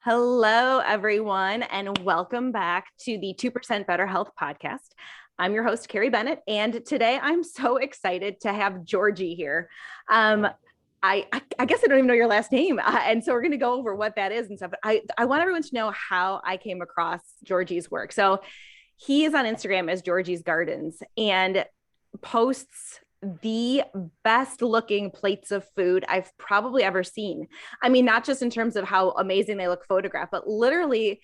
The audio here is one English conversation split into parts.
Hello, everyone, and welcome back to the 2% Better Health podcast. I'm your host, Carrie Bennett, and today I'm so excited to have Georgie here. I guess I don't even know your last name, and so we're going to go over what that is and stuff. But I want everyone to know how I came across Georgie's work. So he is on Instagram as Georgie's Gardens and posts the best looking plates of food I've probably ever seen. I mean, not just in terms of how amazing they look photographed, but literally,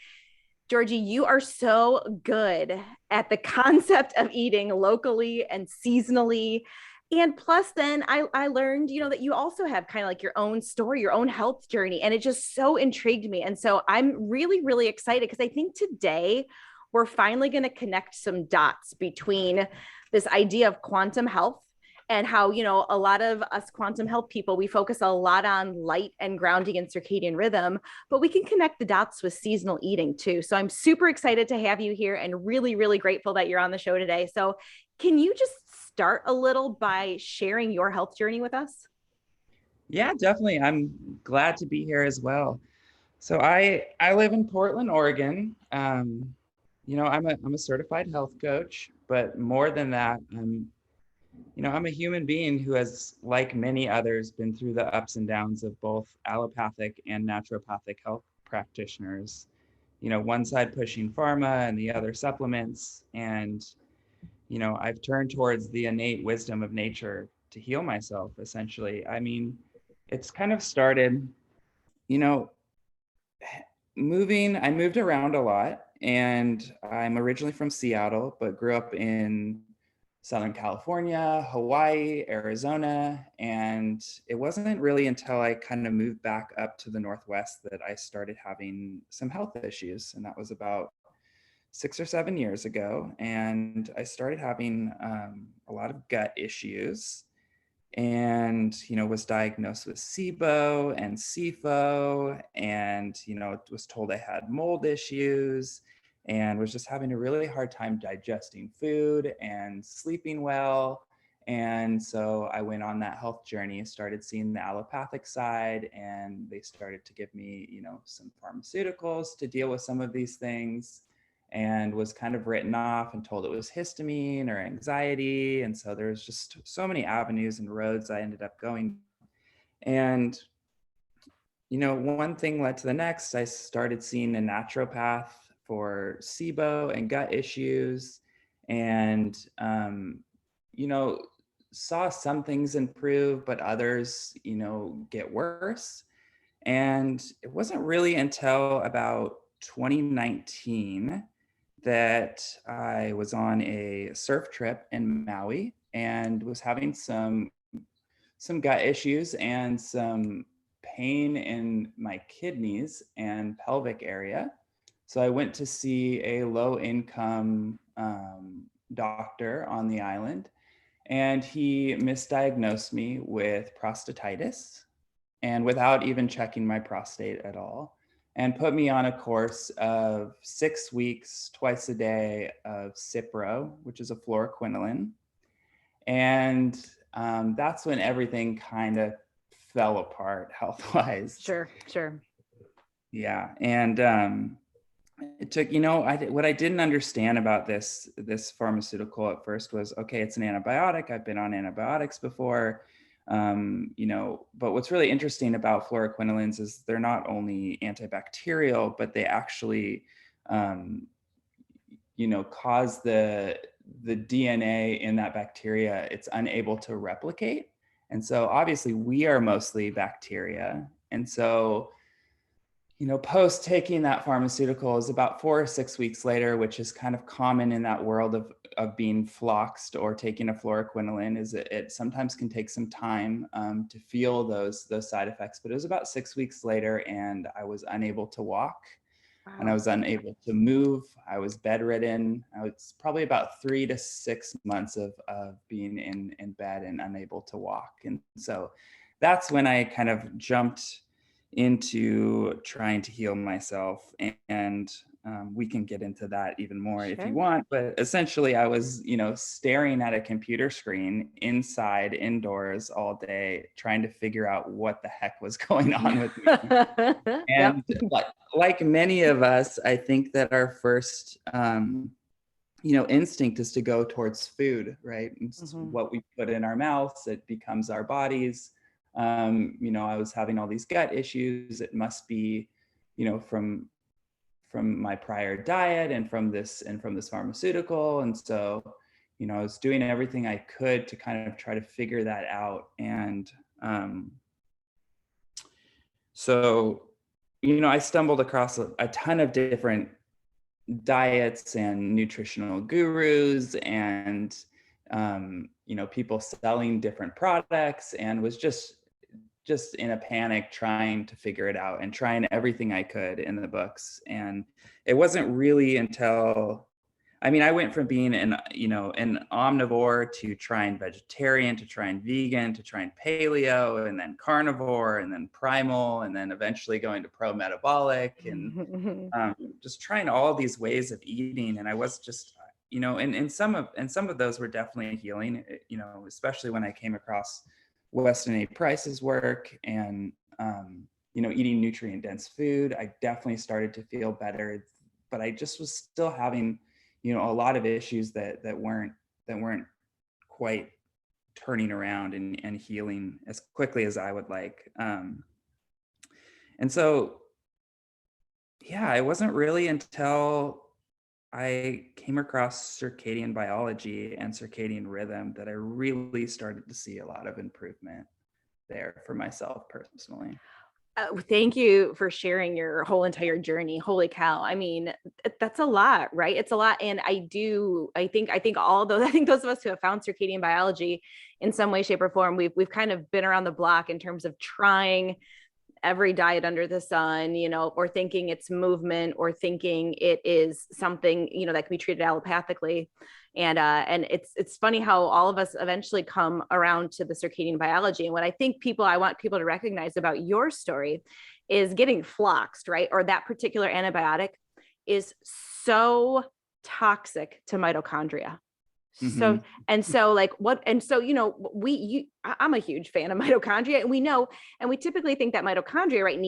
Georgie, you are so good at the concept of eating locally and seasonally. And plus, then I learned, that you also have kind of like your own story, your own health journey. And it just so intrigued me. And so I'm really, really excited because I think today we're finally going to connect some dots between this idea of quantum health and how, a lot of us quantum health people, we focus a lot on light and grounding and circadian rhythm, but we can connect the dots with seasonal eating too. So I'm super excited to have you here and really, really grateful that you're on the show today. So can you just start a little by sharing your health journey with us? Yeah, definitely. I'm glad to be here as well. So I live in Portland, Oregon. I'm a certified health coach, but more than that, I'm a human being who has, like many others, been through the ups and downs of both allopathic and naturopathic health practitioners. One side pushing pharma and the other supplements. And, I've turned towards the innate wisdom of nature to heal myself, essentially. I mean, it's kind of started, you know, I moved around a lot, and I'm originally from Seattle, but grew up in Southern California, Hawaii, Arizona. And it wasn't really until I kind of moved back up to the Northwest that I started having some health issues. And that was about 6 or 7 years ago. And I started having a lot of gut issues and, was diagnosed with SIBO and SIFO and, was told I had mold issues and was just having a really hard time digesting food and sleeping well. And so I went on that health journey, started seeing the allopathic side, and they started to give me, some pharmaceuticals to deal with some of these things, and was kind of written off and told it was histamine or anxiety. And so there's just so many avenues and roads I ended up going. And, one thing led to the next. I started seeing a naturopath for SIBO and gut issues, and, saw some things improve, but others, get worse. And it wasn't really until about 2019 that I was on a surf trip in Maui and was having some gut issues and some pain in my kidneys and pelvic area. So I went to see a low income doctor on the island, and he misdiagnosed me with prostatitis, and without even checking my prostate at all, and put me on a course of 6 weeks, twice a day of Cipro, which is a fluoroquinolone. And that's when everything kind of fell apart health-wise. Sure. Yeah. And it took, what I didn't understand about this pharmaceutical at first was, okay, it's an antibiotic. I've been on antibiotics before. But what's really interesting about fluoroquinolones is they're not only antibacterial, but they actually, cause the DNA in that bacteria, it's unable to replicate. And so obviously we are mostly bacteria. And so, post taking that pharmaceutical is about 4 or 6 weeks later, which is kind of common in that world of being floxed or taking a fluoroquinolone, is it sometimes can take some time to feel those side effects. But it was about 6 weeks later, and I was unable to walk. Wow. And I was unable to move. I was bedridden. I was probably about 3 to 6 months of being in bed and unable to walk. And so that's when I kind of jumped into trying to heal myself. And we can get into that even more if you want. But essentially, I was, staring at a computer screen indoors all day, trying to figure out what the heck was going on with me. And like many of us, I think that our first, instinct is to go towards food, right? It's what we put in our mouths, it becomes our bodies. I was having all these gut issues. It must be, from my prior diet and from this pharmaceutical. And so, I was doing everything I could to kind of try to figure that out. And so, I stumbled across a ton of different diets and nutritional gurus and people selling different products, and was just in a panic trying to figure it out and trying everything I could in the books. And it wasn't really until I went from being an omnivore to trying vegetarian, to trying vegan, to trying paleo, and then carnivore, and then primal, and then eventually going to pro-metabolic, and just trying all these ways of eating. And I was just, and some of those were definitely healing, especially when I came across Weston A. Price's work and, eating nutrient dense food. I definitely started to feel better, but I just was still having, a lot of issues that weren't quite turning around and healing as quickly as I would like. And so, yeah, it wasn't really until I came across circadian biology and circadian rhythm that I really started to see a lot of improvement there for myself personally. Thank you for sharing your whole entire journey. Holy cow. I mean, that's a lot, right? It's a lot. And I think all those, I think those of us who have found circadian biology in some way, shape, or form, we've kind of been around the block in terms of trying every diet under the sun, or thinking it's movement, or thinking it is something, that can be treated allopathically. And it's funny how all of us eventually come around to the circadian biology. And what I want people to recognize about your story is getting floxed, right? Or that particular antibiotic is so toxic to mitochondria. So, Mhm. and so like what, and so, I'm a huge fan of mitochondria, and we know, and we typically think that mitochondria, right,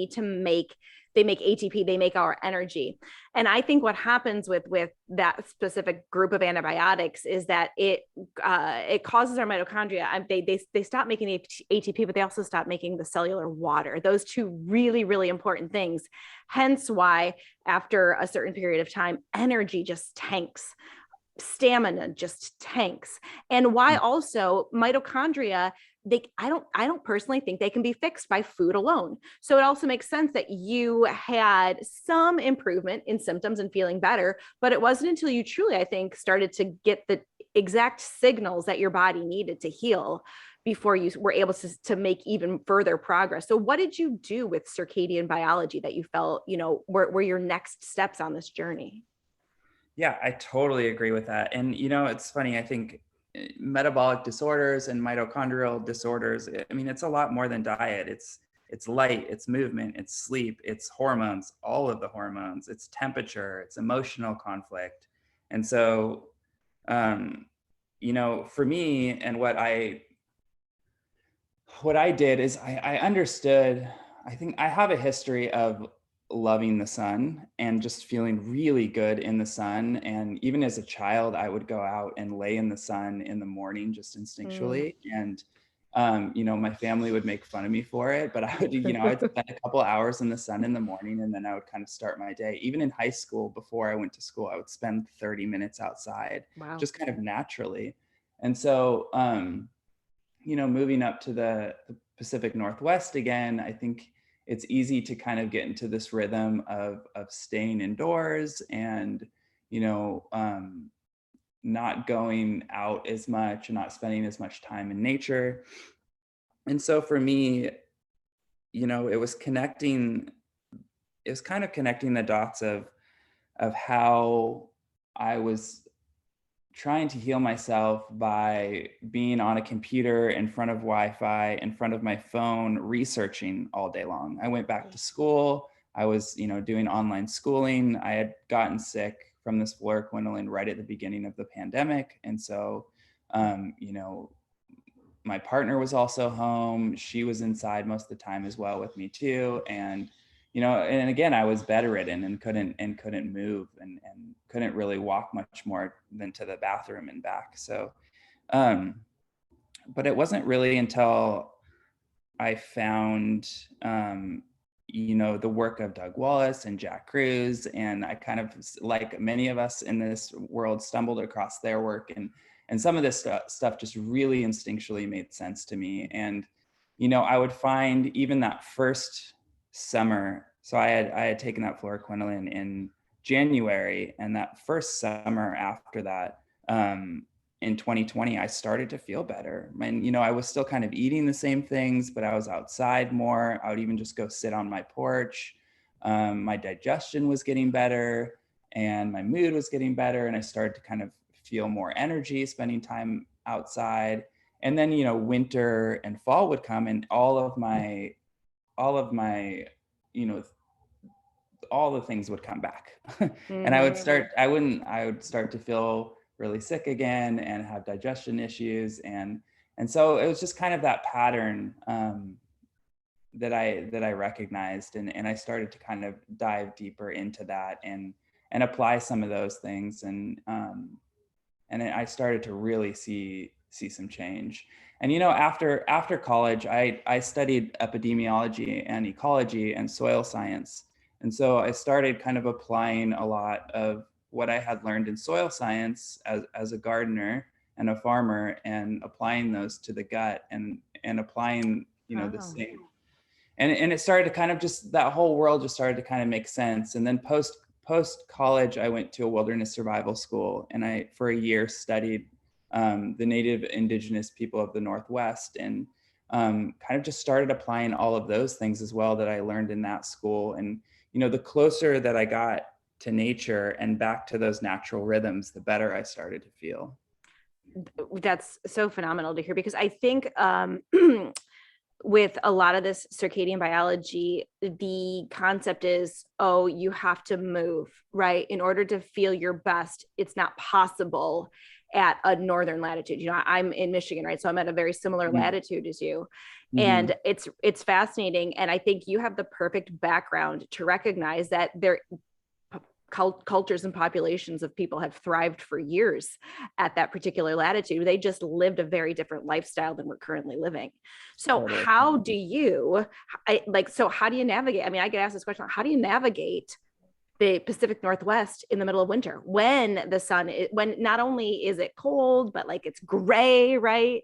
they make ATP, they make our energy. And I think what happens with that specific group of antibiotics is that it causes our mitochondria, they stop making ATP, but they also stop making the cellular water. Those two really, really important things. Hence why after a certain period of time, energy just tanks, stamina just tanks. And why also mitochondria, I don't personally think they can be fixed by food alone. So it also makes sense that you had some improvement in symptoms and feeling better, but it wasn't until you truly, I think, started to get the exact signals that your body needed to heal before you were able to make even further progress. So what did you do with circadian biology that you felt, were your next steps on this journey? Yeah, I totally agree with that. And it's funny, I think metabolic disorders and mitochondrial disorders, it's a lot more than diet. It's light, it's movement, it's sleep, it's hormones, all of the hormones, it's temperature, it's emotional conflict. And so for me, and what I did is I understood, I think I have a history of loving the sun and just feeling really good in the sun. And even as a child, I would go out and lay in the sun in the morning just Mm. instinctually. And, my family would make fun of me for it, but I would, I'd spend a couple hours in the sun in the morning, and then I would kind of start my day. Even in high school, before I went to school, I would spend 30 minutes outside, Wow. just kind of naturally. And so, moving up to the Pacific Northwest again, I think it's easy to kind of get into this rhythm of staying indoors and, you know, um, not going out as much and not spending as much time in nature. And so for me, it was kind of connecting the dots of how I was trying to heal myself by being on a computer in front of Wi-Fi, in front of my phone, researching all day long. I went back to school. I was, doing online schooling. I had gotten sick from this fluoroquinolone right at the beginning of the pandemic. And so, my partner was also home. She was inside most of the time as well with me too. And, and again, I was bedridden and couldn't move and couldn't really walk much more than to the bathroom and back. So, but it wasn't really until I found, the work of Doug Wallace and Jack Cruz, and I kind of, like many of us in this world, stumbled across their work, and some of this stuff just really instinctually made sense to me. And I would find even that first summer. So I had taken that fluoroquinolone in January, and that first summer after that, in 2020, I started to feel better. And, I was still kind of eating the same things, but I was outside more. I would even just go sit on my porch. My digestion was getting better and my mood was getting better. And I started to kind of feel more energy spending time outside. And then, winter and fall would come, and all of my, all the things would come back. And I would start to feel really sick again and have digestion issues. And so it was just kind of that pattern that I recognized. And I started to kind of dive deeper into that and apply some of those things. And I started to really see some change. And, after college, I studied epidemiology and ecology and soil science. And so I started kind of applying a lot of what I had learned in soil science as a gardener and a farmer, and applying those to the gut and applying, the same. And it started to kind of just, that whole world just started to kind of make sense. And then post college, I went to a wilderness survival school, and I, for a year, studied the native indigenous people of the Northwest, and kind of just started applying all of those things as well that I learned in that school. And, the closer that I got to nature and back to those natural rhythms, the better I started to feel. That's so phenomenal to hear, because I think with a lot of this circadian biology, the concept is, oh, you have to move, right? In order to feel your best, it's not possible at a northern latitude. I'm in Michigan, right? So I'm at a very similar latitude as you. And it's fascinating. And I think you have the perfect background to recognize that cultures and populations of people have thrived for years at that particular latitude. They just lived a very different lifestyle than we're currently living. So how do you navigate? I mean, I get asked this question, how do you navigate the Pacific Northwest in the middle of winter when the sun when not only is it cold, but like it's gray, right?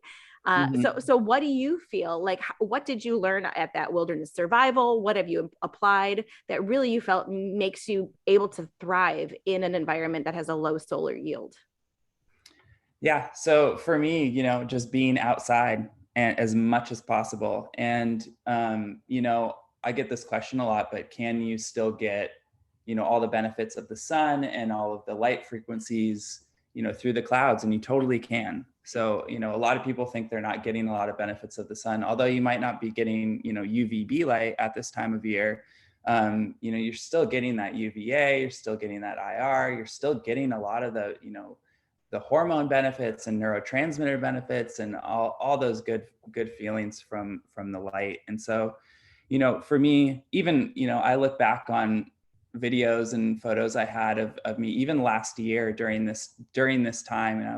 So what do you feel like? What did you learn at that wilderness survival? What have you applied that really you felt makes you able to thrive in an environment that has a low solar yield? Yeah. So for me, just being outside and as much as possible. And, I get this question a lot, but can you still get, all the benefits of the sun and all of the light frequencies, through the clouds? And you totally can. So, a lot of people think they're not getting a lot of benefits of the sun, although you might not be getting, UVB light at this time of year. You're still getting that UVA, you're still getting that IR, you're still getting a lot of the, the hormone benefits and neurotransmitter benefits and all those good feelings from the light. And so, for me, even, I look back on videos and photos I had of me even last year during this time. And I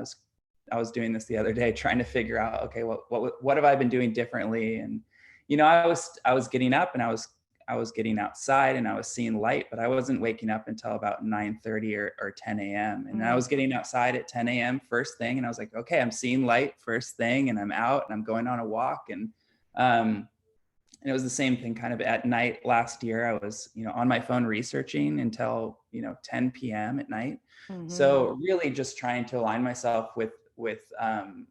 was doing this the other day, trying to figure out, okay, what have I been doing differently? And, I was getting up and I was getting outside and I was seeing light, but I wasn't waking up until about 9:30 or 10 a.m. And I was getting outside at 10 a.m. first thing. And I was like, okay, I'm seeing light first thing, and I'm out and I'm going on a walk. And it was the same thing kind of at night last year. I was, on my phone researching until, 10 p.m. at night. So really just trying to align myself with the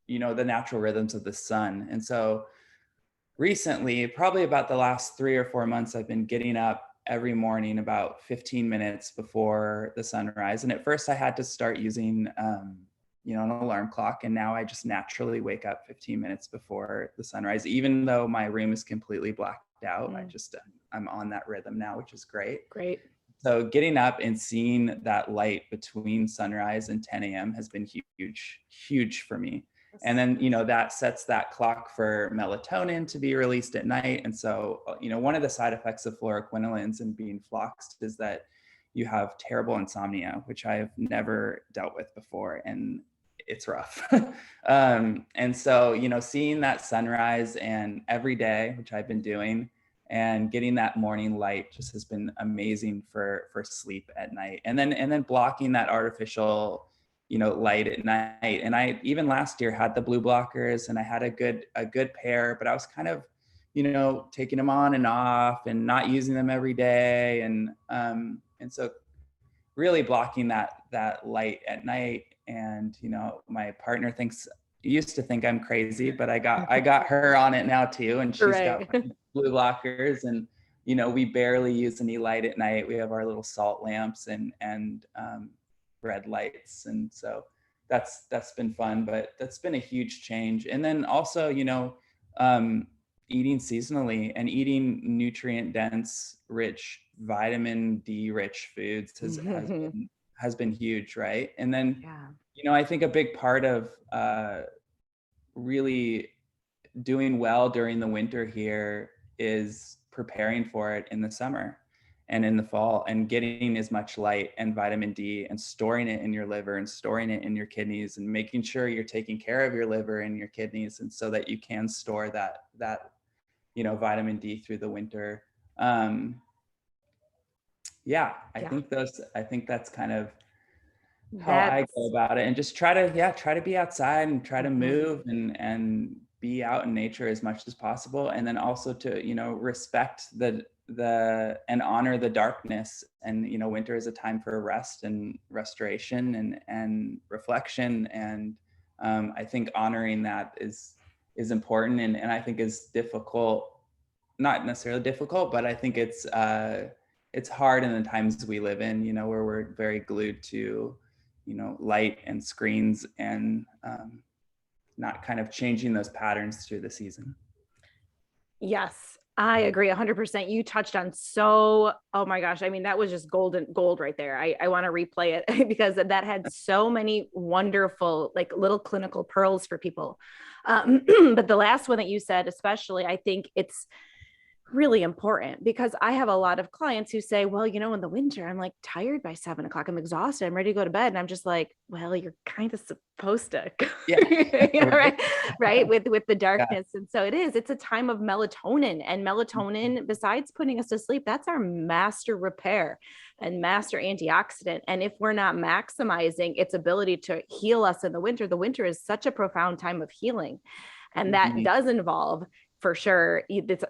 natural rhythms of the sun. And so recently, probably about the last 3 or 4 months, I've been getting up every morning about 15 minutes before the sunrise. And at first I had to start using, an alarm clock. And now I just naturally wake up 15 minutes before the sunrise, even though my room is completely blacked out. I'm on that rhythm now, which is great. Great. So getting up and seeing that light between sunrise and 10 a.m. has been huge for me. And then, you know, that sets that clock for melatonin to be released at night. And so, you know, one of the side effects of fluoroquinolones and being floxed is that you have terrible insomnia, which I've never dealt with before. And it's rough. And so, you know, seeing that sunrise and every day, which I've been doing, and getting that morning light just has been amazing for sleep at night. And then blocking that artificial, you know, light at night. And I even last year had the blue blockers, and I had a good pair, but I was kind of, you know, taking them on and off and not using them every day. And so really blocking that light at night. And, you know, my partner used to think I'm crazy, but I got her on it now too. And she's got blue blockers, and, you know, we barely use any light at night. We have our little salt lamps and red lights. And so that's been fun, but that's been a huge change. And then also, you know, eating seasonally and eating nutrient dense, rich, vitamin D rich foods has been huge. Right. And then, you know, I think a big part of really doing well during the winter here is preparing for it in the summer and in the fall, and getting as much light and vitamin D and storing it in your liver and storing it in your kidneys, and making sure you're taking care of your liver and your kidneys, and so that you can store that you know, vitamin D through the winter. I think that's kind of how I go about it, and just try to be outside and try to move and be out in nature as much as possible. And then also to, you know, respect the and honor the darkness. And, you know, winter is a time for rest and restoration and reflection. And I think honoring that is important, and I think is difficult, not necessarily difficult, but I think it's hard in the times we live in, you know, where we're very glued to, you know, light and screens, and not kind of changing those patterns through the season. Yes, I agree 100%. You touched on oh my gosh. I mean, that was just gold right there. I want to replay it because that had so many wonderful, like, little clinical pearls for people. But the last one that you said, especially, I think it's really important, because I have a lot of clients who say, well, you know, in the winter, I'm like tired by 7 o'clock. I'm exhausted. I'm ready to go to bed. And I'm just like, well, you're kind of supposed to, you know, right. With the darkness. Yeah. And so it's a time of melatonin, and melatonin, besides putting us to sleep, that's our master repair and master antioxidant. And if we're not maximizing its ability to heal us in the winter is such a profound time of healing. And that does involve, for sure,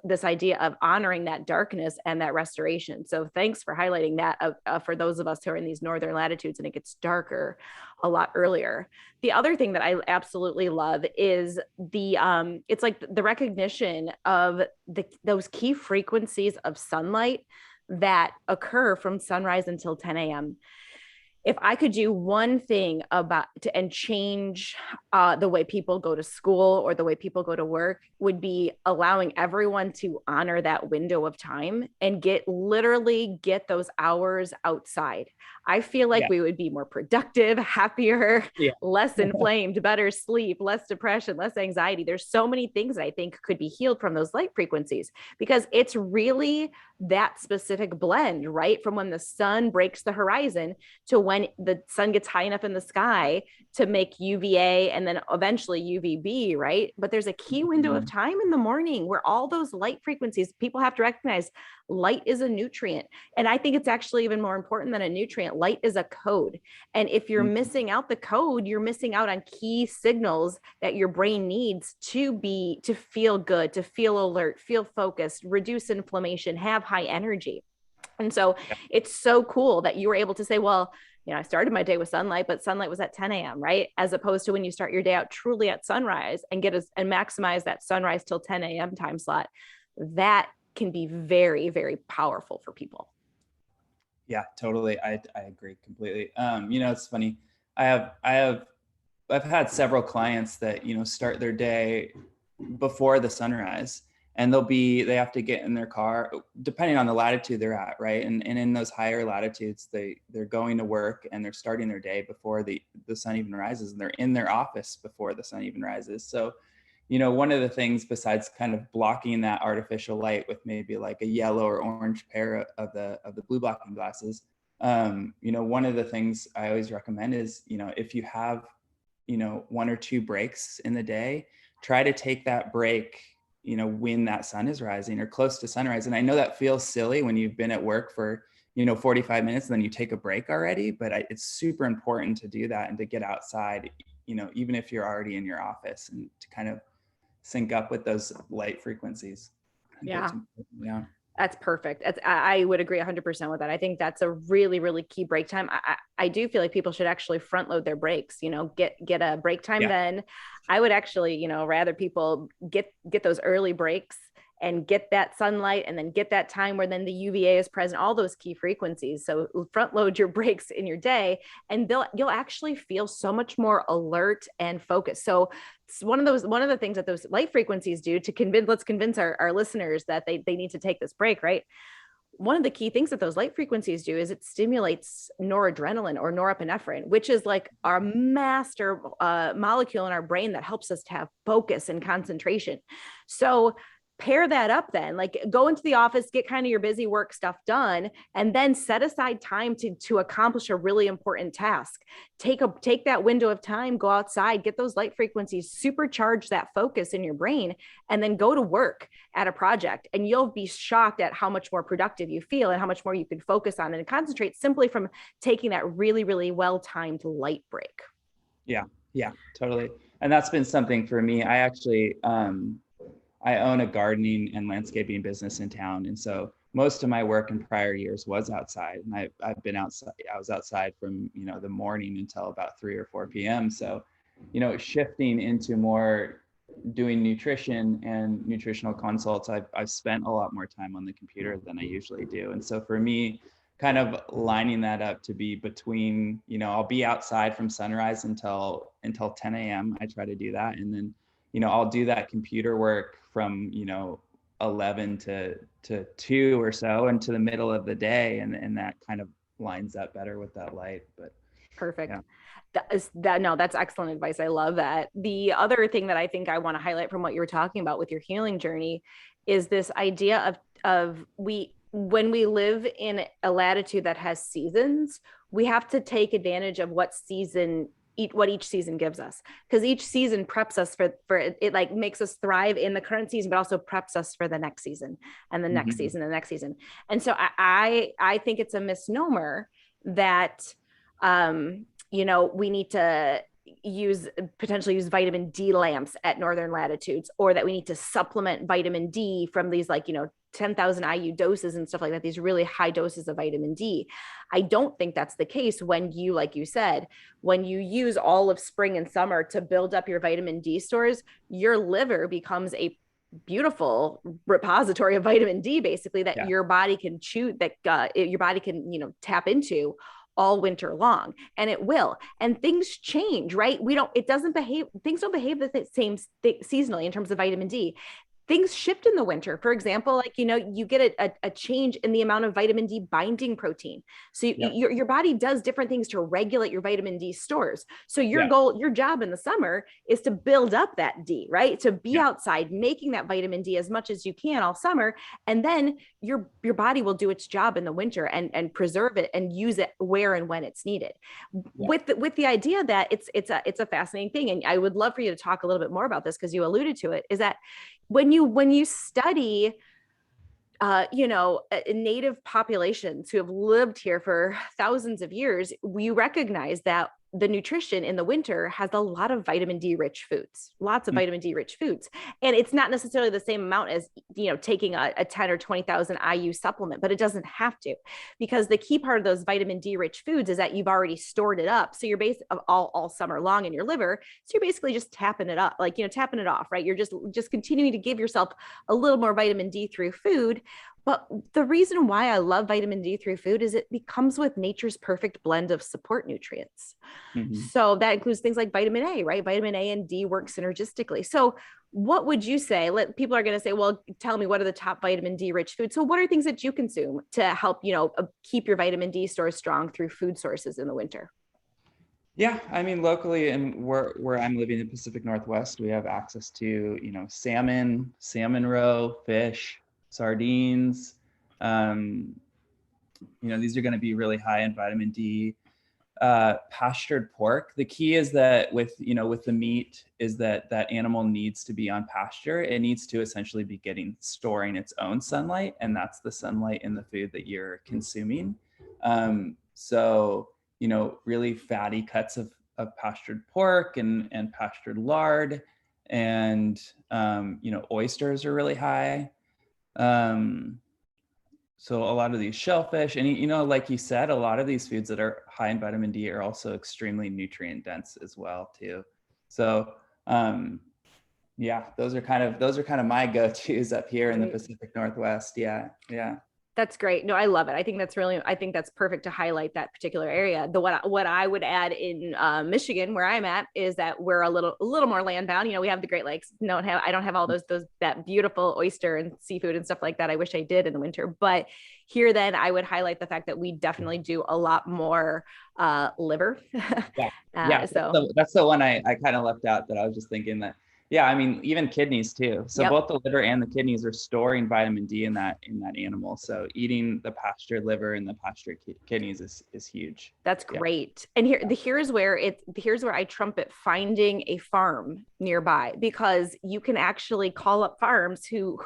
this idea of honoring that darkness and that restoration. So thanks for highlighting that for those of us who are in these northern latitudes and it gets darker a lot earlier. The other thing that I absolutely love is it's like the recognition of those key frequencies of sunlight that occur from sunrise until 10 a.m. If I could do one thing and change the way people go to school or the way people go to work, would be allowing everyone to honor that window of time and literally get those hours outside. I feel like we would be more productive, happier, less inflamed, better sleep, less depression, less anxiety. There's so many things that I think could be healed from those light frequencies, because it's really that specific blend, right? From when the sun breaks the horizon to when the sun gets high enough in the sky to make UVA and then eventually UVB, right? But there's a key window of time in the morning where all those light frequencies, people have to recognize light is a nutrient. And I think it's actually even more important than a nutrient. Light is a code. And if you're missing out the code, you're missing out on key signals that your brain needs to feel good, to feel alert, feel focused, reduce inflammation, have high energy. And so it's so cool that you were able to say, well, you know, I started my day with sunlight, but sunlight was at 10 a.m., right? As opposed to when you start your day out truly at sunrise and maximize that sunrise till 10 a.m. time slot. That can be very, very powerful for people. Yeah, totally. I agree completely. You know, it's funny. I've had several clients that, you know, start their day before the sunrise, and they have to get in their car, depending on the latitude they're at, right? And in those higher latitudes, they're going to work and they're starting their day before the sun even rises, and they're in their office before the sun even rises. So, one of the things, besides kind of blocking that artificial light with maybe like a yellow or orange pair of the blue blocking glasses, one of the things I always recommend is, if you have, 1 or 2 breaks in the day, try to take that break, when that sun is rising or close to sunrise. And I know that feels silly when you've been at work for, 45 minutes and then you take a break already, but it's super important to do that and to get outside, even if you're already in your office, and to kind of sync up with those light frequencies. Yeah. Yeah. That's perfect. I would agree 100% with that. I think that's a really, really key break time. I do feel like people should actually front load their breaks, get a break time. Yeah. Then I would actually, rather people get those early breaks and get that sunlight, and then get that time where then the UVA is present, all those key frequencies. So front load your breaks in your day, and you'll actually feel so much more alert and focused. So it's one of the things that those light frequencies do to let's convince our listeners that they need to take this break, right? One of the key things that those light frequencies do is it stimulates noradrenaline or norepinephrine, which is like our master molecule in our brain that helps us to have focus and concentration. So pair that up, then like go into the office, get kind of your busy work stuff done, and then set aside time to accomplish a really important task. Take that window of time, go outside, get those light frequencies, supercharge that focus in your brain, and then go to work at a project. And you'll be shocked at how much more productive you feel and how much more you can focus on and concentrate simply from taking that really, really well-timed light break. Yeah, totally. And that's been something for me. I actually, I own a gardening and landscaping business in town. And so most of my work in prior years was outside. And I've been outside, I was outside from, the morning until about 3 or 4 p.m. So, shifting into more doing nutrition and nutritional consults, I've spent a lot more time on the computer than I usually do. And so for me, kind of lining that up to be between, I'll be outside from sunrise until 10 a.m. I try to do that. And then, I'll do that computer work from, 11 to 2 or so into the middle of the day. And that kind of lines up better with that light. But perfect. Yeah. That's excellent advice. I love that. The other thing that I think I want to highlight from what you were talking about with your healing journey is this idea of when we live in a latitude that has seasons, we have to take advantage of what each season gives us, because each season preps us for it, like makes us thrive in the current season, but also preps us for the next season and the next season and the next season. And so I think it's a misnomer that, we need to potentially use vitamin D lamps at northern latitudes, or that we need to supplement vitamin D from these 10,000 IU doses and stuff like that, these really high doses of vitamin D. I don't think that's the case when you, like you said, when you use all of spring and summer to build up your vitamin D stores, your liver becomes a beautiful repository of vitamin D, basically, that your body can your body can, tap into all winter long. And it will. And things change, right? Things don't behave the same seasonally in terms of vitamin D. Things shift in the winter. For example, you get a change in the amount of vitamin D binding protein. So your body does different things to regulate your vitamin D stores. So your job in the summer is to build up that D, right? To be outside, making that vitamin D as much as you can all summer. And then your body will do its job in the winter and preserve it and use it where and when it's needed. With the idea that it's a fascinating thing. And I would love for you to talk a little bit more about this, because you alluded to it, is that when you study, native populations who have lived here for thousands of years, we recognize that the nutrition in the winter has a lot of vitamin D rich foods, lots of vitamin D rich foods. And it's not necessarily the same amount as, taking a 10 or 20,000 IU supplement, but it doesn't have to, because the key part of those vitamin D rich foods is that you've already stored it up. So you're basically all summer long in your liver. So you're basically just tapping it up, tapping it off, right? You're just continuing to give yourself a little more vitamin D through food. But the reason why I love vitamin D through food is it comes with nature's perfect blend of support nutrients. Mhm. So that includes things like vitamin A, right? Vitamin A and D work synergistically. So what would you say? People are going to say, well, tell me, what are the top vitamin D rich foods? So what are things that you consume to help, keep your vitamin D stores strong through food sources in the winter? Yeah, I mean, locally and where I'm living in the Pacific Northwest, we have access to, salmon roe, fish, sardines. Um, these are going to be really high in vitamin D. Pastured pork. The key is that with the meat is that animal needs to be on pasture. It needs to essentially be storing its own sunlight, and that's the sunlight in the food that you're consuming. So really fatty cuts of pastured pork and pastured lard, and oysters are really high. So a lot of these shellfish, and like you said, a lot of these foods that are high in vitamin D are also extremely nutrient dense as well too. So yeah, those are kind of my go-tos up here in the Pacific Northwest. Yeah, yeah. That's great. No, I love it. I think that's perfect to highlight that particular area. What I would add in Michigan, where I'm at, is that we're a little more land bound. We have the Great Lakes. I don't have all that beautiful oyster and seafood and stuff like that. I wish I did in the winter. But here, then, I would highlight the fact that we definitely do a lot more liver. Yeah, yeah. So That's the one I kind of left out, that I was just thinking that. Yeah, I mean, even kidneys too. So yep. both the liver and the kidneys are storing vitamin D in that animal. So eating the pastured liver and the pastured kidneys is huge. That's great. And here's where I trumpet finding a farm nearby, because you can actually call up farms who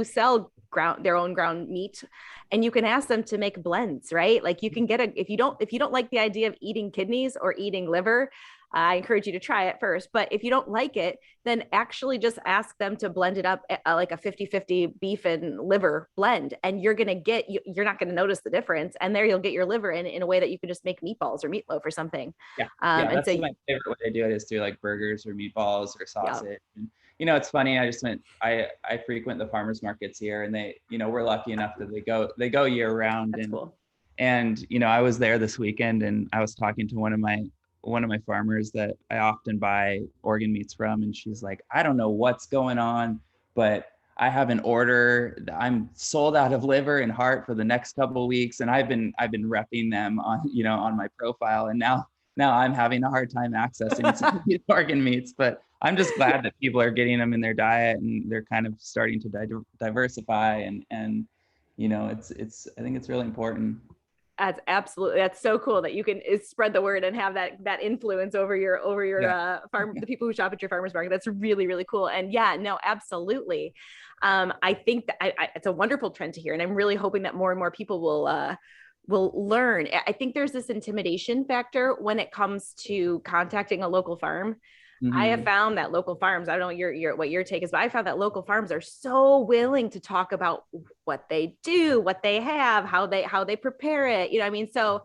sell their own ground meat, and you can ask them to make blends, right? Like you can if you don't like the idea of eating kidneys or eating liver, I encourage you to try it first. But if you don't like it, then actually just ask them to blend it up like a 50-50 beef and liver blend. And you're not going to notice the difference. And there you'll get your liver in a way that you can just make meatballs or meatloaf or something. Yeah. Yeah. That's my favorite way to do it, is through like burgers or meatballs or sausage. Yeah. And, it's funny. I frequent the farmers markets here, and they, we're lucky enough that they go year round. That's cool. And, I was there this weekend, and I was talking to one of my farmers that I often buy organ meats from. And she's like, I don't know what's going on, but I have an order. I'm sold out of liver and heart for the next couple of weeks. And I've been repping them on my profile. And now I'm having a hard time accessing some of these organ meats, but I'm just glad that people are getting them in their diet, and they're kind of starting to diversify. And I think it's really important. That's so cool that you can spread the word and have that influence over your farm, the people who shop at your farmers market. That's really, really cool. And yeah, no, absolutely. I think that it's a wonderful trend to hear, and I'm really hoping that more and more people will learn. I think there's this intimidation factor when it comes to contacting a local farm. Mm-hmm. I have found that local farms, I don't know what your take is, but I found that local farms are so willing to talk about what they do, what they have, how they prepare it. You know what I mean? So,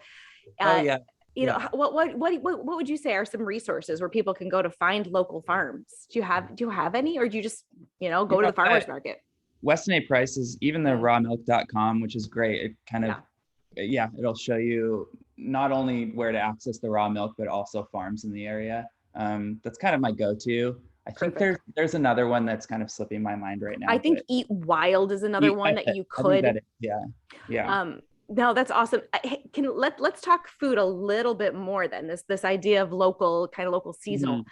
what would you say are some resources where people can go to find local farms? Do you have any, or do you just, go to the farmer's market? Weston A. Price's, even the rawmilk.com, which is great. It kind of, it'll show you not only where to access the raw milk, but also farms in the area. That's kind of my go-to. I think there's another one that's kind of slipping my mind right now. I think Eat Wild is another one that you could. Yeah. No, that's awesome. Let's talk food a little bit more then. This idea of local seasonal. Mm-hmm.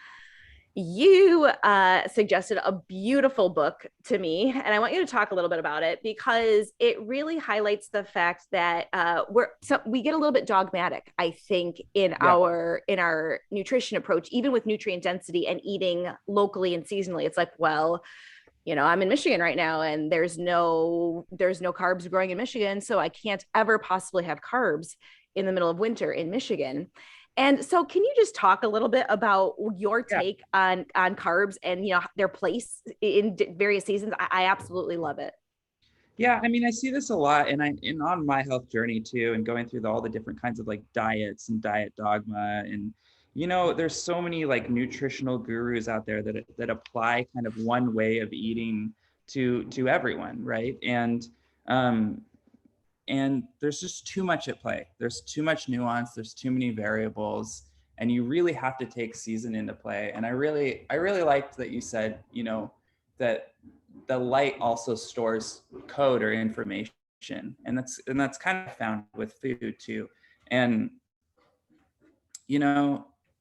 You suggested a beautiful book to me, and I want you to talk a little bit about it, because it really highlights the fact that we get a little bit dogmatic, I think, in our nutrition approach, even with nutrient density and eating locally and seasonally. It's like, well, I'm in Michigan right now, and there's no carbs growing in Michigan, so I can't ever possibly have carbs in the middle of winter in Michigan. And so can you just talk a little bit about your take on carbs and, their place in various seasons? I absolutely love it. Yeah, I mean, I see this a lot, and on my health journey too, and going through all the different kinds of like diets and diet dogma, and there's so many like nutritional gurus out there that apply kind of one way of eating to everyone, right? And And there's just too much at play. There's too much nuance. There's too many variables, and you really have to take season into play. And I really liked that you said, that the light also stores code or information, and that's kind of found with food too. And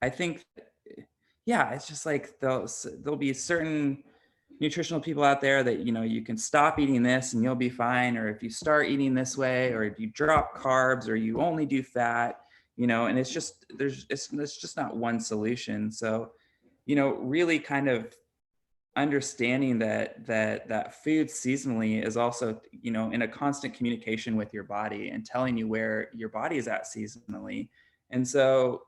I think, yeah, it's just like there'll be certain nutritional people out there that you can stop eating this and you'll be fine, or if you start eating this way, or if you drop carbs, or you only do fat, and it's just it's just not one solution. So really kind of understanding that food seasonally is also in a constant communication with your body and telling you where your body is at seasonally. And so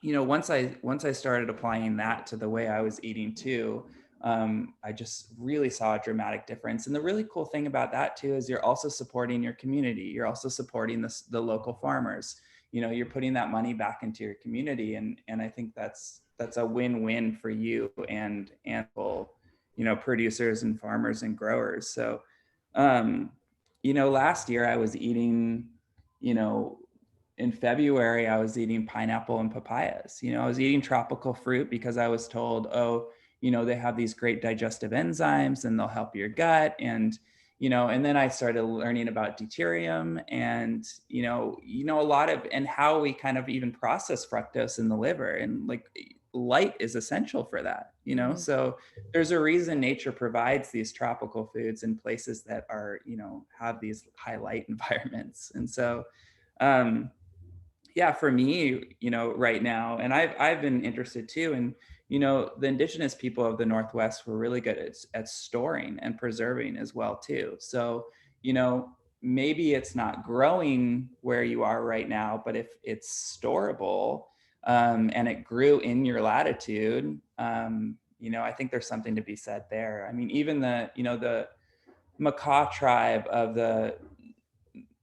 once I started applying that to the way I was eating too, I just really saw a dramatic difference. And the really cool thing about that too is you're also supporting your community. You're also supporting the local farmers. You're putting that money back into your community, and I think that's a win-win for you and producers and farmers and growers. So last year I was eating, in February, I was eating pineapple and papayas. I was eating tropical fruit because I was told, oh, they have these great digestive enzymes and they'll help your gut. And, and then I started learning about deuterium and, a lot of, and how we kind of even process fructose in the liver, and like light is essential for that, Mm-hmm. So there's a reason nature provides these tropical foods in places that are, have these high light environments. And so, yeah, for me, right now, and I've been interested too. And, the indigenous people of the Northwest were really good at storing and preserving as well too. So, maybe it's not growing where you are right now, but if it's storable, and it grew in your latitude, I think there's something to be said there. I mean, even the Macaw tribe of the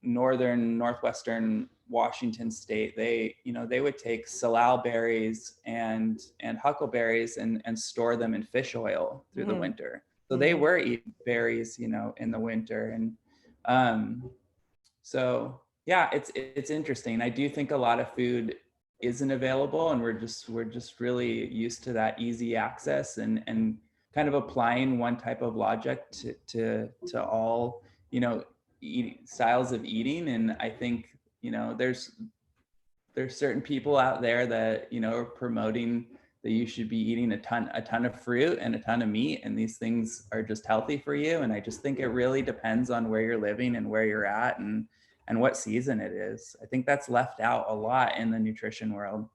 northwestern Washington state, they would take salal berries and huckleberries and store them in fish oil through the winter. So they were eating berries, in the winter. And so yeah, it's interesting. I do think a lot of food isn't available, and we're just really used to that easy access and kind of applying one type of logic to all, styles of eating. And I think, there's certain people out there that, are promoting that you should be eating a ton of fruit and a ton of meat, and these things are just healthy for you. And I just think it really depends on where you're living and where you're at and what season it is. I think that's left out a lot in the nutrition world.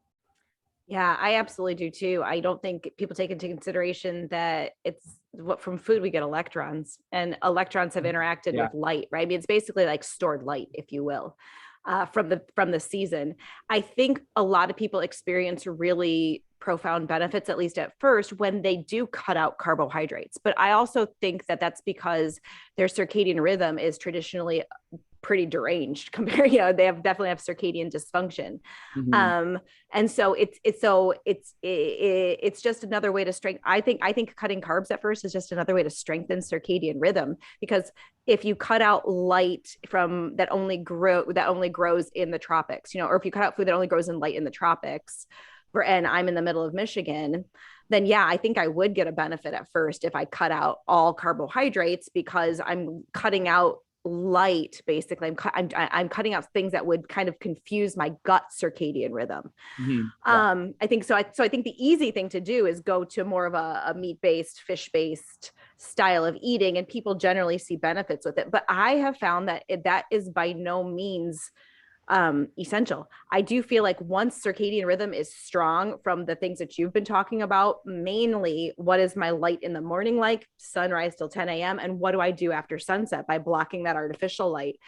Yeah, I absolutely do too. I don't think people take into consideration that it's what from food we get electrons, and electrons have interacted with light, right? I mean, it's basically like stored light, if you will, from the season. I think a lot of people experience really profound benefits, at least at first, when they do cut out carbohydrates. But I also think that that's because their circadian rhythm is traditionally pretty deranged compared, they definitely have circadian dysfunction. And so it's just another way to strengthen. I think cutting carbs at first is just another way to strengthen circadian rhythm, because if you cut out light from that only grows in the tropics, or if you cut out food that only grows in light in the tropics, and I'm in the middle of Michigan, then yeah, I think I would get a benefit at first if I cut out all carbohydrates, because I'm cutting out light. Basically, I'm cutting out things that would kind of confuse my gut circadian rhythm. I think so. I think the easy thing to do is go to more of a meat-based, fish-based style of eating, and people generally see benefits with it. But I have found that that is by no means essential. I do feel like once circadian rhythm is strong, from the things that you've been talking about, mainly what is my light in the morning like, sunrise till 10 a.m., and what do I do after sunset by blocking that artificial light.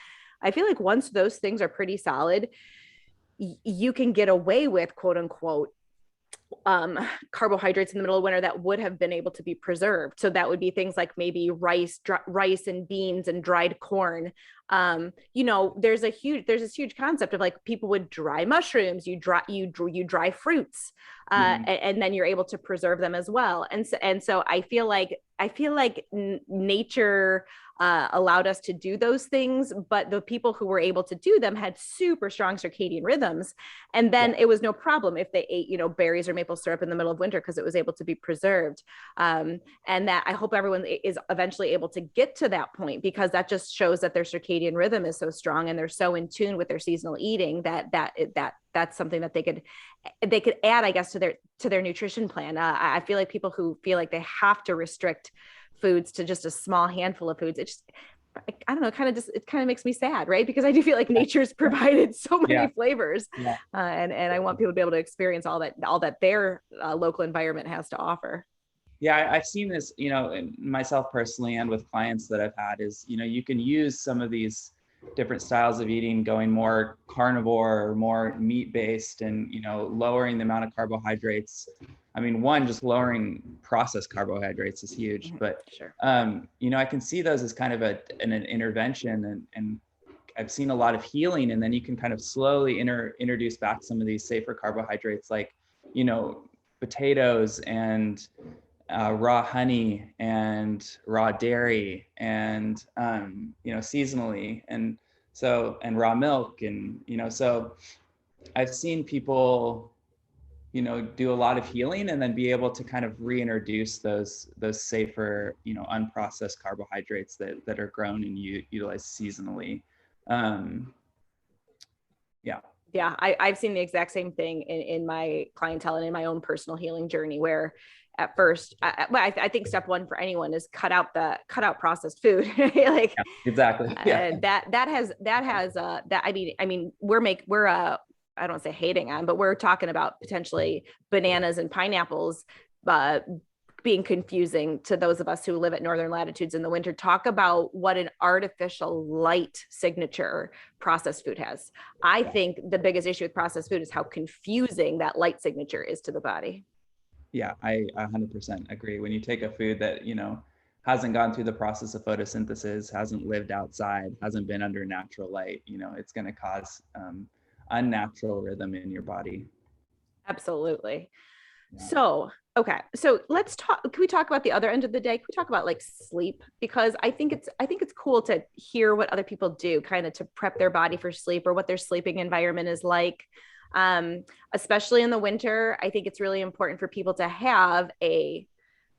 I feel like once those things are pretty solid, you can get away with, quote unquote, carbohydrates in the middle of winter that would have been able to be preserved. So that would be things like maybe rice and beans and dried corn, There's this huge concept of like people would dry mushrooms, you dry fruits, and then you're able to preserve them as well. And so I feel like nature allowed us to do those things, but the people who were able to do them had super strong circadian rhythms. And then it was no problem if they ate, berries or maple syrup in the middle of winter because it was able to be preserved. And that I hope everyone is eventually able to get to that point, because that just shows that their circadian rhythm is so strong and they're so in tune with their seasonal eating that's something that they could add, I guess, to their nutrition plan. I feel like people who feel like they have to restrict foods to just a small handful of foods, I don't know, it kind of makes me sad, right? Because I do feel like nature's provided so many flavors, and I want people to be able to experience all that their local environment has to offer. Yeah, I've seen this, myself personally and with clients that I've had is, you can use some of these different styles of eating, going more carnivore or more meat-based and, lowering the amount of carbohydrates. I mean, just lowering processed carbohydrates is huge, but, sure. I can see those as kind of an intervention, and I've seen a lot of healing, and then you can kind of slowly introduce back some of these safer carbohydrates, like, potatoes and raw honey and raw dairy and, seasonally. And raw milk. And, so I've seen people, do a lot of healing and then be able to kind of reintroduce those safer, unprocessed carbohydrates that are grown and utilized seasonally. Yeah, I've seen the exact same thing in my clientele and in my own personal healing journey, where at first, I think step one for anyone is cut out processed food. Like, exactly. I mean, we're I don't say hating on, but we're talking about potentially bananas and pineapples being confusing to those of us who live at northern latitudes in the winter. Talk about what an artificial light signature processed food has. I think the biggest issue with processed food is how confusing that light signature is to the body. Yeah, I 100% agree. When you take a food that, hasn't gone through the process of photosynthesis, hasn't lived outside, hasn't been under natural light, it's going to cause unnatural rhythm in your body. Absolutely. Yeah. So, okay. So let's talk, can we talk about the other end of the day? Can we talk about like sleep? Because I think it's cool to hear what other people do kind of to prep their body for sleep, or what their sleeping environment is like. Especially in the winter, I think it's really important for people to have a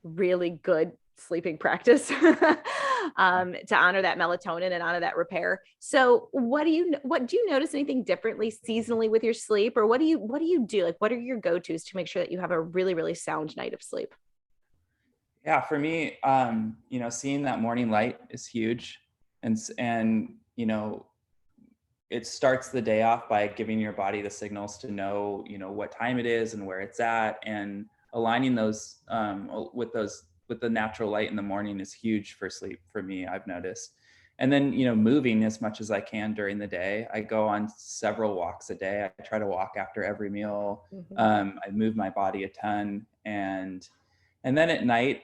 really good sleeping practice to honor that melatonin and honor that repair. So do you notice anything differently seasonally with your sleep, or what do you do? Like, what are your go-tos to make sure that you have a really, really sound night of sleep? Yeah, for me, seeing that morning light is huge. And, it starts the day off by giving your body the signals to know, what time it is and where it's at, and aligning those with the natural light in the morning is huge for sleep for me, I've noticed. And then, moving as much as I can during the day. I go on several walks a day. I try to walk after every meal. Mm-hmm. I move my body a ton. And then at night,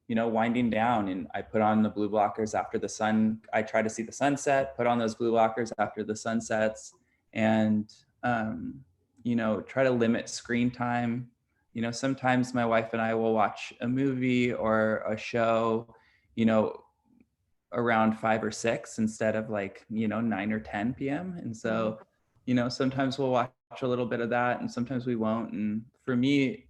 winding down, and I put on the blue blockers after the sun. I try to see the sunset, put on those blue blockers after the sun sets, and, try to limit screen time. Sometimes my wife and I will watch a movie or a show, around 5 or 6 instead of 9 or 10 p.m. And so, sometimes we'll watch a little bit of that and sometimes we won't. And for me,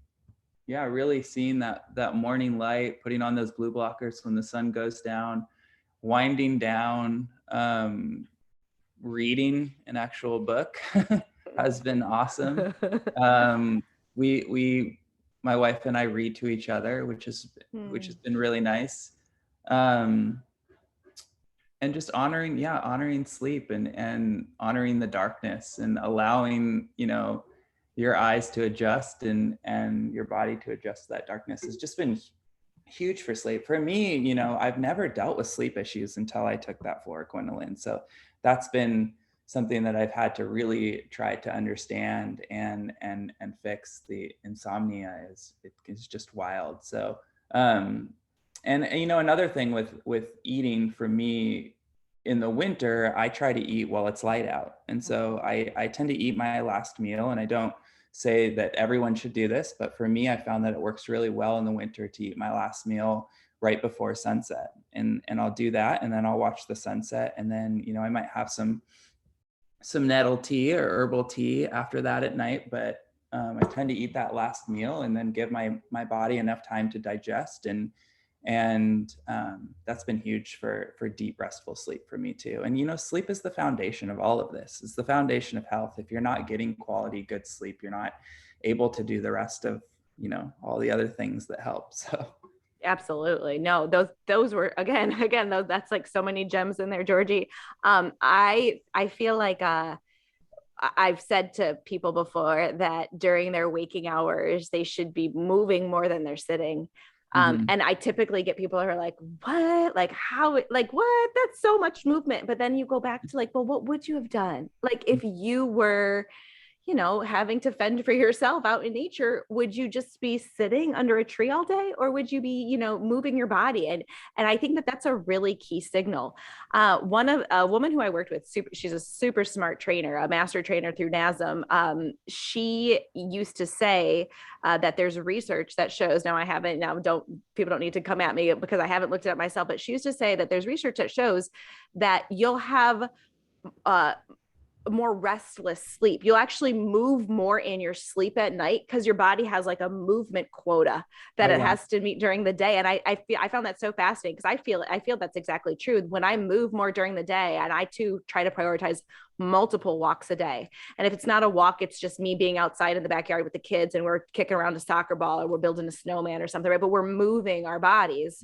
yeah, really seeing that morning light, putting on those blue blockers when the sun goes down, winding down, reading an actual book has been awesome. My wife and I read to each other, which has been really nice. And just honoring sleep and honoring the darkness and allowing, your eyes to adjust and your body to adjust to that darkness has just been huge for sleep. For me, I've never dealt with sleep issues until I took that fluoroquinolone. So that's been something that I've had to really try to understand and fix. The insomnia it's just wild. So, and another thing with eating for me, in the winter, I try to eat while it's light out. And so I tend to eat my last meal, and I don't say that everyone should do this, but for me, I found that it works really well in the winter to eat my last meal right before sunset. And I'll do that, and then I'll watch the sunset. And then, I might have some nettle tea or herbal tea after that at night, but I tend to eat that last meal and then give my body enough time to digest. And that's been huge for deep restful sleep for me too. And sleep is the foundation of all of this. It's the foundation of health. If you're not getting quality good sleep, you're not able to do the rest of all the other things that help. So Absolutely. No, those were again, that's like so many gems in there, Georgie. I feel like I've said to people before that during their waking hours, they should be moving more than they're sitting. And I typically get people who are like, what? Like how, like what? That's so much movement. But then you go back to like, well, what would you have done? Like if you were, having to fend for yourself out in nature, would you just be sitting under a tree all day, or would you be, moving your body? And I think that that's a really key signal. A woman who I worked with, she's a super smart trainer, a master trainer through NASM. She used to say that there's research that shows, people don't need to come at me because I haven't looked it up myself, but she used to say that there's research that shows that you'll have more restless sleep. You'll actually move more in your sleep at night because your body has like a movement quota that it has to meet during the day. And I found that so fascinating because I feel that's exactly true. When I move more during the day, and I too try to prioritize multiple walks a day. And if it's not a walk, it's just me being outside in the backyard with the kids and we're kicking around a soccer ball or we're building a snowman or something, right? But we're moving our bodies.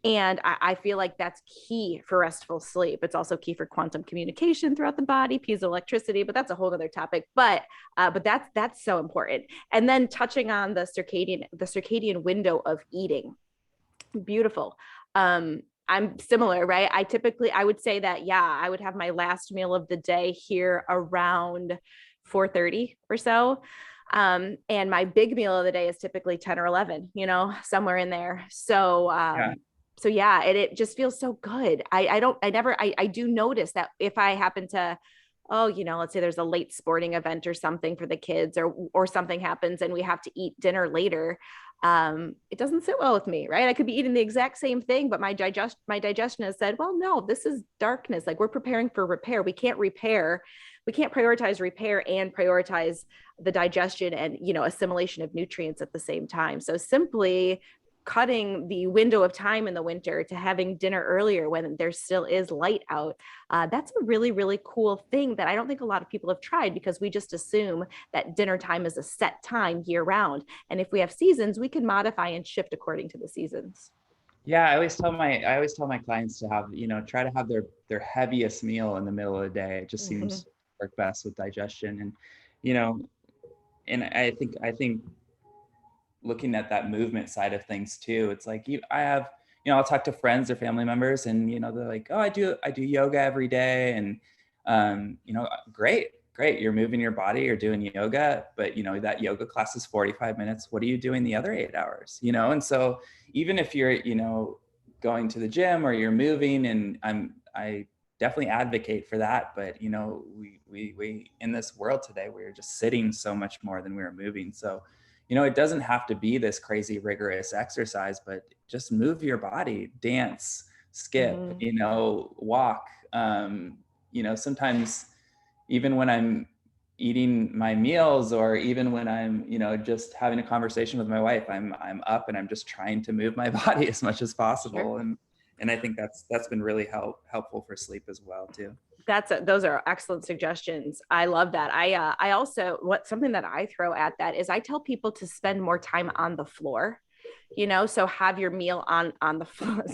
And I feel like that's key for restful sleep. It's also key for quantum communication throughout the body, piezoelectricity, but that's a whole other topic. But that's so important. And then touching on the circadian window of eating, beautiful. I'm similar, right? I would say that, I would have my last meal of the day here around 4:30 or so. And my big meal of the day is typically 10 or 11, somewhere in there. So, it just feels so good. I do notice that if I happen to, let's say there's a late sporting event or something for the kids or something happens and we have to eat dinner later, it doesn't sit well with me, right? I could be eating the exact same thing, but my digestion has said, well, no, this is darkness. Like we're preparing for repair. We can't prioritize repair and prioritize the digestion and, assimilation of nutrients at the same time. So simply cutting the window of time in the winter to having dinner earlier when there still is light out, that's a really, really cool thing that I don't think a lot of people have tried because we just assume that dinner time is a set time year round. And if we have seasons, we can modify and shift according to the seasons. Yeah, I always tell my clients to have, try to have their heaviest meal in the middle of the day. It just seems to work best with digestion. And I think looking at that movement side of things too, it's like I'll talk to friends or family members and, they're like, oh, I do yoga every day. And, great. You're moving your body, you're doing yoga, but that yoga class is 45 minutes. What are you doing the other 8 hours? And so even if you're, going to the gym or you're moving, and I definitely advocate for that. But, we in this world today, we're just sitting so much more than we were moving. So, it doesn't have to be this crazy rigorous exercise, but just move your body, dance, skip, walk. Sometimes even when I'm eating my meals or even when I'm, just having a conversation with my wife, I'm up and I'm just trying to move my body as much as possible. Sure. And I think that's been really helpful for sleep as well too. Those are excellent suggestions. I love that. I also, something that I throw at that is I tell people to spend more time on the floor, so have your meal on the floor.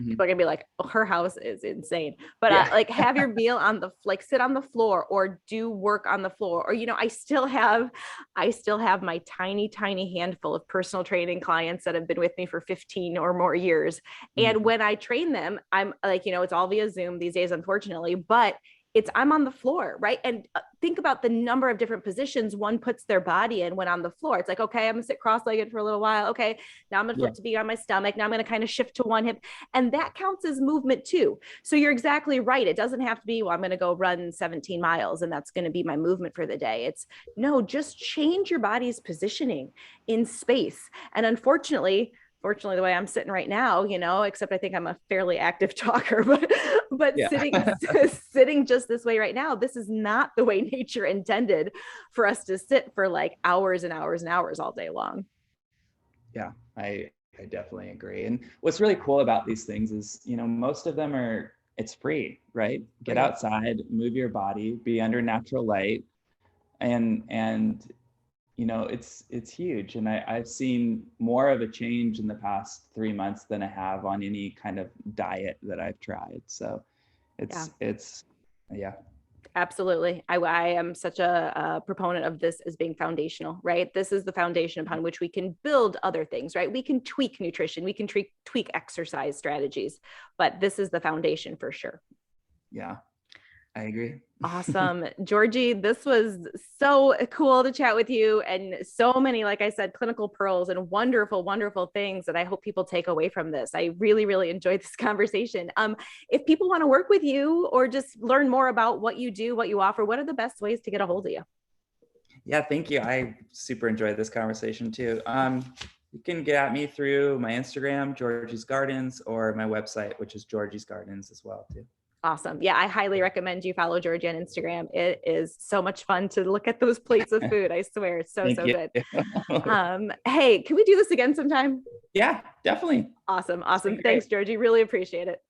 People are gonna be like, oh, her house is insane, but like have your meal sit on the floor or do work on the floor. Or, I still have my tiny handful of personal training clients that have been with me for 15 or more years. And when I train them, I'm like, it's all via Zoom these days, unfortunately, but I'm on the floor, right? And think about the number of different positions one puts their body in when on the floor. It's like, okay, I'm gonna sit cross-legged for a little while. Okay, now I'm gonna flip to be on my stomach. Now I'm gonna kind of shift to one hip. And that counts as movement too. So you're exactly right. It doesn't have to be, well, I'm gonna go run 17 miles and that's gonna be my movement for the day. It's no, just change your body's positioning in space. And unfortunately, the way I'm sitting right now, except I think I'm a fairly active talker, but sitting just this way right now, this is not the way nature intended for us to sit for like hours and hours and hours all day long. Yeah, I definitely agree. And what's really cool about these things is, most of them it's free, right? Get outside, move your body, be under natural light, and it's huge. And I've seen more of a change in the past 3 months than I have on any kind of diet that I've tried. So it's Absolutely. I am such a proponent of this as being foundational, right? This is the foundation upon which we can build other things, right? We can tweak nutrition, we can tweak exercise strategies, but this is the foundation for sure. Yeah, I agree. Awesome. Georgie, this was so cool to chat with you, and so many, like I said, clinical pearls and wonderful, wonderful things that I hope people take away from this. I really, really enjoyed this conversation. If people want to work with you or just learn more about what you do, what you offer, what are the best ways to get a hold of you? Yeah, thank you. I super enjoyed this conversation too. You can get at me through my Instagram, Georgie's Gardens, or my website, which is Georgie's Gardens as well too. Awesome. Yeah, I highly recommend you follow Georgie on Instagram. It is so much fun to look at those plates of food. I swear, it's so good. Hey, can we do this again sometime? Yeah, definitely. Awesome. Thanks, Georgie. Really appreciate it.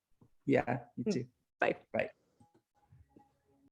Yeah, you too. Bye. Bye.